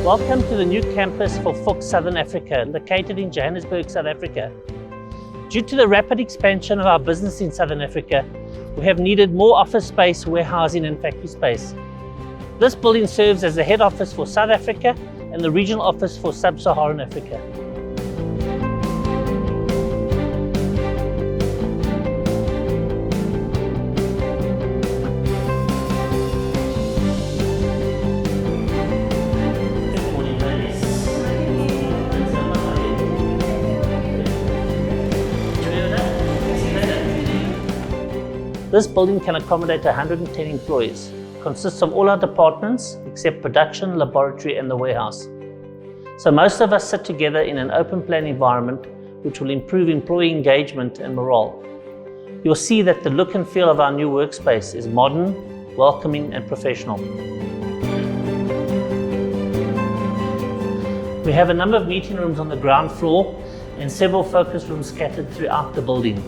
Welcome to the new campus for FUCHS Southern Africa, located in Johannesburg, South Africa. Due to the rapid expansion of our business in Southern Africa, we have needed more office space, warehousing and factory space. This building serves as the head office for South Africa and the regional office for Sub-Saharan Africa. This building can accommodate 110 employees. Consists of all our departments except production, laboratory and the warehouse. So most of us sit together in an open plan environment which will improve employee engagement and morale. You'll see that the look and feel of our new workspace is modern, welcoming and professional. We have a number of meeting rooms on the ground floor and several focus rooms scattered throughout the building.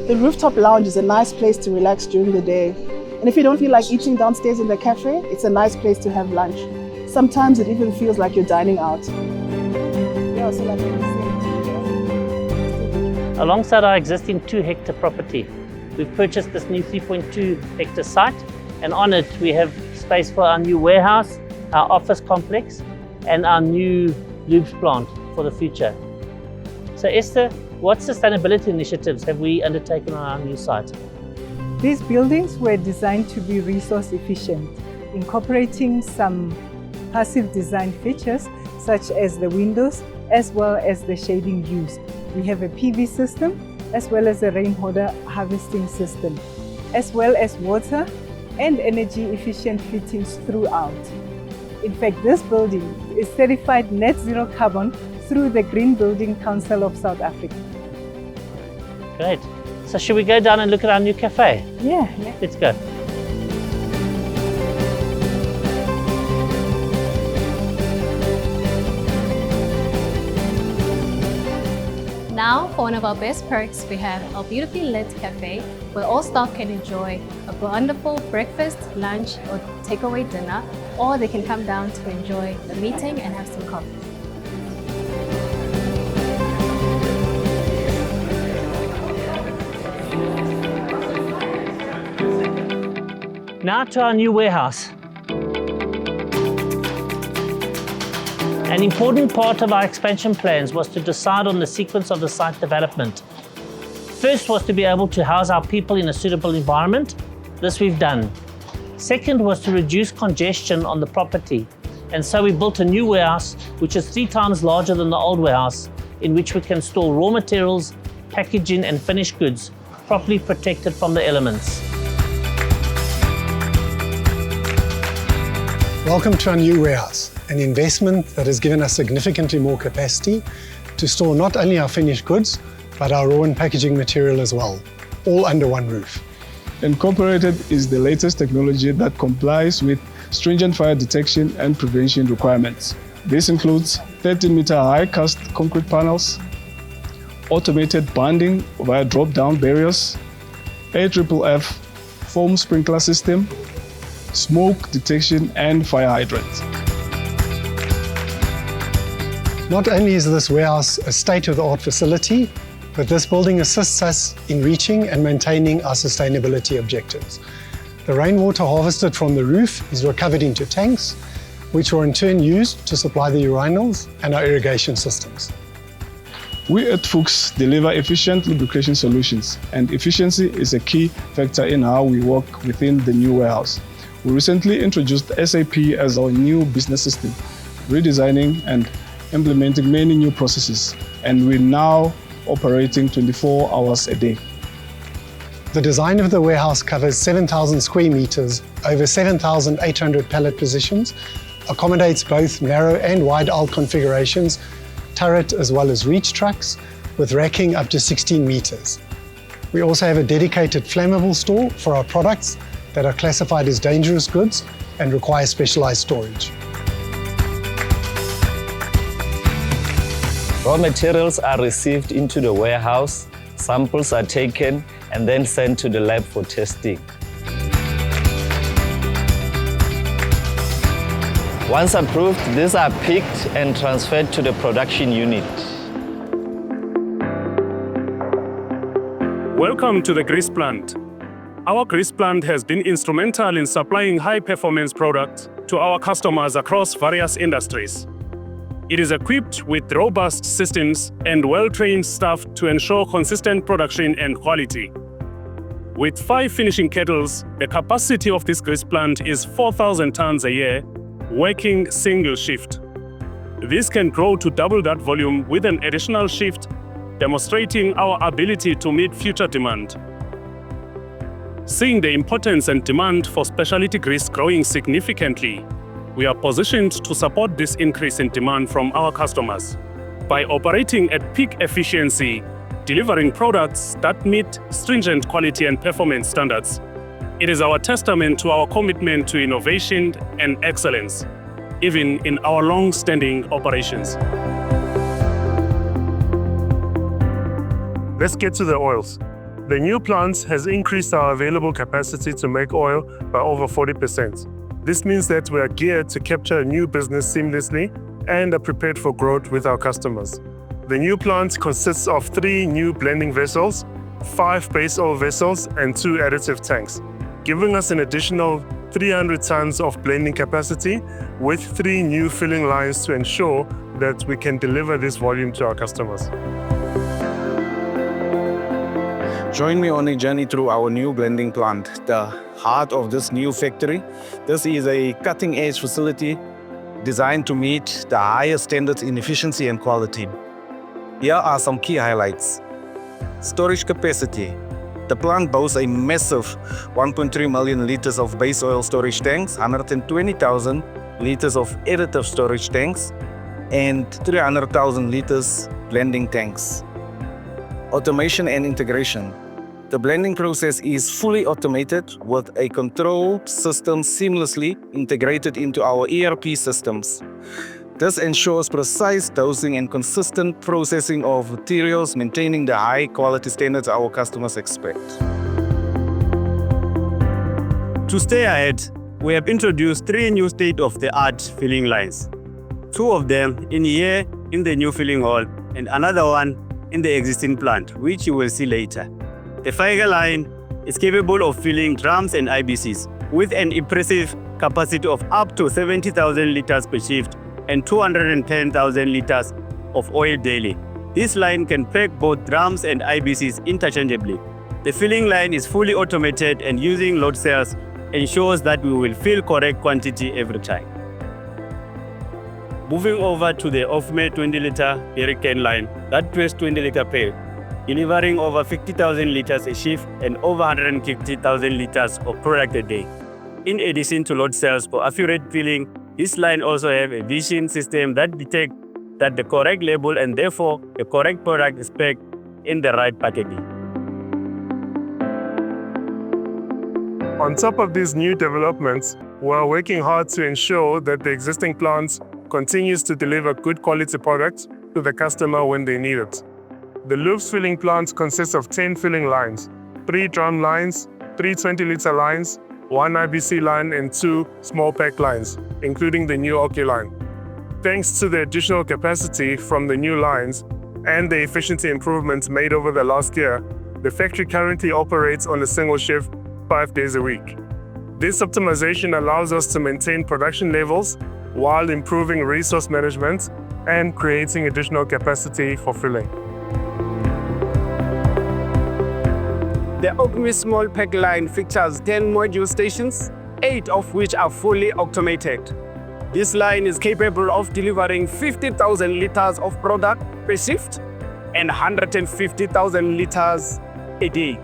The Rooftop Lounge is a nice place to relax during the day. And if you don't feel like eating downstairs in the cafe, it's a nice place to have lunch. Sometimes it even feels like you're dining out. Yeah, so like Alongside our existing 2-hectare property, we've purchased this new 3.2-hectare site, and on it we have space for our new warehouse, our office complex, and our new lubes plant for the future. So Esther, what sustainability initiatives have we undertaken on our new site? These buildings were designed to be resource efficient, incorporating some passive design features such as the windows as well as the shading used. We have a PV system as well as a rainwater harvesting system, as well as water and energy efficient fittings throughout. In fact, this building is certified net zero carbon through the Green Building Council of South Africa. Great. So should we go down and look at our new cafe? Yeah. Let's go. Now, for one of our best perks, we have our beautifully lit cafe where all staff can enjoy a wonderful breakfast, lunch or takeaway dinner, or they can come down to enjoy the meeting and have some coffee. Now to our new warehouse. An important part of our expansion plans was to decide on the sequence of the site development. First was to be able to house our people in a suitable environment. This we've done. Second was to reduce congestion on the property. And so we built a new warehouse, which is 3 times larger than the old warehouse, in which we can store raw materials, packaging and finished goods, properly protected from the elements. Welcome to our new warehouse, an investment that has given us significantly more capacity to store not only our finished goods, but our raw and packaging material as well, all under one roof. Incorporated is the latest technology that complies with stringent fire detection and prevention requirements. This includes 13-meter high cast concrete panels, automated bonding via drop-down barriers, AFFF foam sprinkler system, smoke detection and fire hydrants. Not only is this warehouse a state-of-the-art facility, but this building assists us in reaching and maintaining our sustainability objectives. The rainwater harvested from the roof is recovered into tanks, which are in turn used to supply the urinals and our irrigation systems. We at FUCHS deliver efficient lubrication solutions, and efficiency is a key factor in how we work within the new warehouse. We recently introduced SAP as our new business system, redesigning and implementing many new processes, and we're now operating 24 hours a day. The design of the warehouse covers 7,000 square meters, over 7,800 pallet positions, accommodates both narrow and wide aisle configurations, turret as well as reach trucks, with racking up to 16 meters. We also have a dedicated flammable store for our products that are classified as dangerous goods and require specialized storage. Raw materials are received into the warehouse, samples are taken and then sent to the lab for testing. Once approved, these are picked and transferred to the production unit. Welcome to the grease plant. Our grease plant has been instrumental in supplying high-performance products to our customers across various industries. It is equipped with robust systems and well-trained staff to ensure consistent production and quality. With 5 finishing kettles, the capacity of this grease plant is 4,000 tons a year, working single shift. This can grow to double that volume with an additional shift, demonstrating our ability to meet future demand. Seeing the importance and demand for specialty grease growing significantly, we are positioned to support this increase in demand from our customers. By operating at peak efficiency, delivering products that meet stringent quality and performance standards, it is our testament to our commitment to innovation and excellence, even in our long-standing operations. Let's get to the oils. The new plant has increased our available capacity to make oil by over 40%. This means that we are geared to capture a new business seamlessly and are prepared for growth with our customers. The new plant consists of 3 new blending vessels, 5 base oil vessels, and 2 additive tanks, giving us an additional 300 tons of blending capacity with 3 new filling lines to ensure that we can deliver this volume to our customers. Join me on a journey through our new blending plant, the heart of this new factory. This is a cutting-edge facility designed to meet the highest standards in efficiency and quality. Here are some key highlights. Storage capacity. The plant boasts a massive 1.3 million liters of base oil storage tanks, 120,000 liters of additive storage tanks, and 300,000 liters blending tanks. Automation and integration. The blending process is fully automated with a control system seamlessly integrated into our ERP systems. This ensures precise dosing and consistent processing of materials, maintaining the high quality standards our customers expect. To stay ahead, we have introduced 3 new state-of-the-art filling lines. 2 of them in here in the new filling hall and another one in the existing plant, which you will see later. The Figer line is capable of filling drums and IBCs with an impressive capacity of up to 70,000 liters per shift and 210,000 liters of oil daily. This line can pack both drums and IBCs interchangeably. The filling line is fully automated and using load cells ensures that we will fill correct quantity every time. Moving over to the off-made 20-liter jerrycan line that weighs 20-liter pail, delivering over 50,000 liters a shift and over 150,000 liters of product a day. In addition to load cells for accurate filling, this line also has a vision system that detects that the correct label and therefore the correct product is packed in the right packaging. On top of these new developments, we are working hard to ensure that the existing plant continues to deliver good quality products to the customer when they need it. The LUBRICANTS filling plant consists of 10 filling lines, 3 drum lines, 3 20-litre lines, 1 IBC line and 2 small pack lines, including the new Oki line. Thanks to the additional capacity from the new lines and the efficiency improvements made over the last year, the factory currently operates on a single shift 5 days a week. This optimization allows us to maintain production levels while improving resource management and creating additional capacity for filling. The Oki small pack line features 10 module stations, 8 of which are fully automated. This line is capable of delivering 50,000 liters of product per shift and 150,000 liters a day.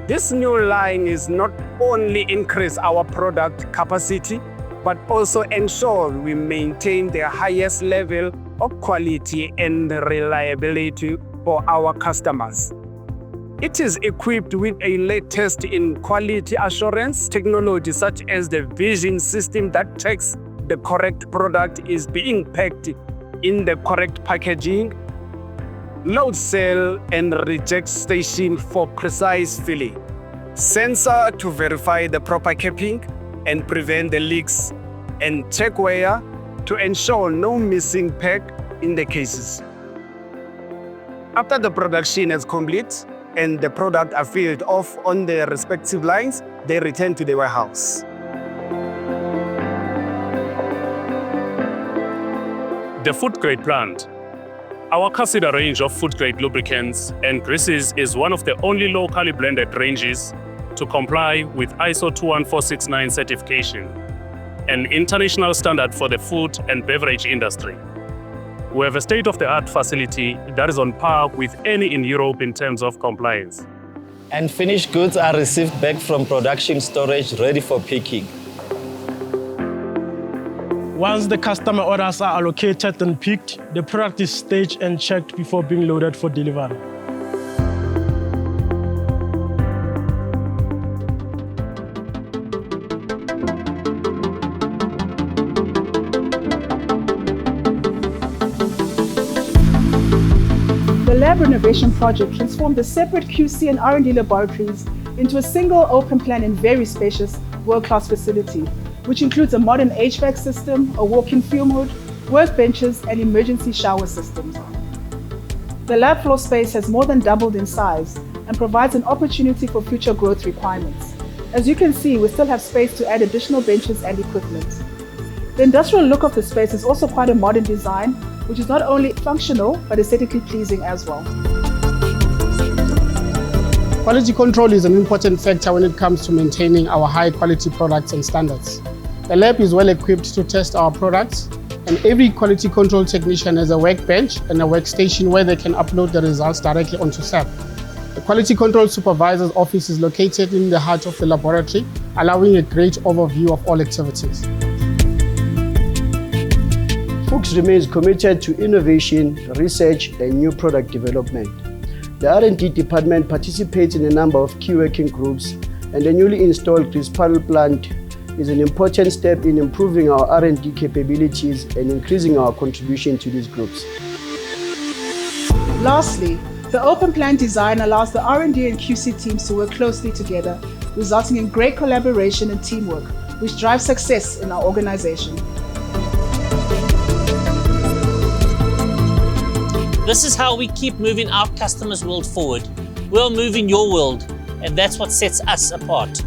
This new line is not only increase our product capacity, but also ensure we maintain the highest level of quality and reliability for our customers. It is equipped with a latest in quality assurance technology such as the vision system that checks the correct product is being packed in the correct packaging, load cell and reject station for precise filling, sensor to verify the proper capping and prevent the leaks, and check wear to ensure no missing pack in the cases. After the production is complete and the product are filled off on the respective lines, they return to the warehouse. The food grade plant. Our considered range of food grade lubricants and greases is one of the only locally blended ranges to comply with ISO 21469 certification, an international standard for the food and beverage industry. We have a state-of-the-art facility that is on par with any in Europe in terms of compliance. And finished goods are received back from production storage ready for picking. Once the customer orders are allocated and picked, the product is staged and checked before being loaded for delivery. The lab renovation project transformed the separate QC and R&D laboratories into a single open plan and very spacious world-class facility, which includes a modern HVAC system, a walk-in fume hood, workbenches, and emergency shower systems. The lab floor space has more than doubled in size and provides an opportunity for future growth requirements. As you can see, we still have space to add additional benches and equipment. The industrial look of the space is also quite a modern design, which is not only functional, but aesthetically pleasing as well. Quality control is an important factor when it comes to maintaining our high quality products and standards. The lab is well equipped to test our products, and every quality control technician has a workbench and a workstation where they can upload the results directly onto SAP. The quality control supervisor's office is located in the heart of the laboratory, allowing a great overview of all activities. FUCHS remains committed to innovation, research, and new product development. The R&D department participates in a number of key working groups, and the newly installed grease panel plant is an important step in improving our R&D capabilities and increasing our contribution to these groups. Lastly, the open plan design allows the R&D and QC teams to work closely together, resulting in great collaboration and teamwork, which drives success in our organization. This is how we keep moving our customers' world forward. We're moving your world, and that's what sets us apart.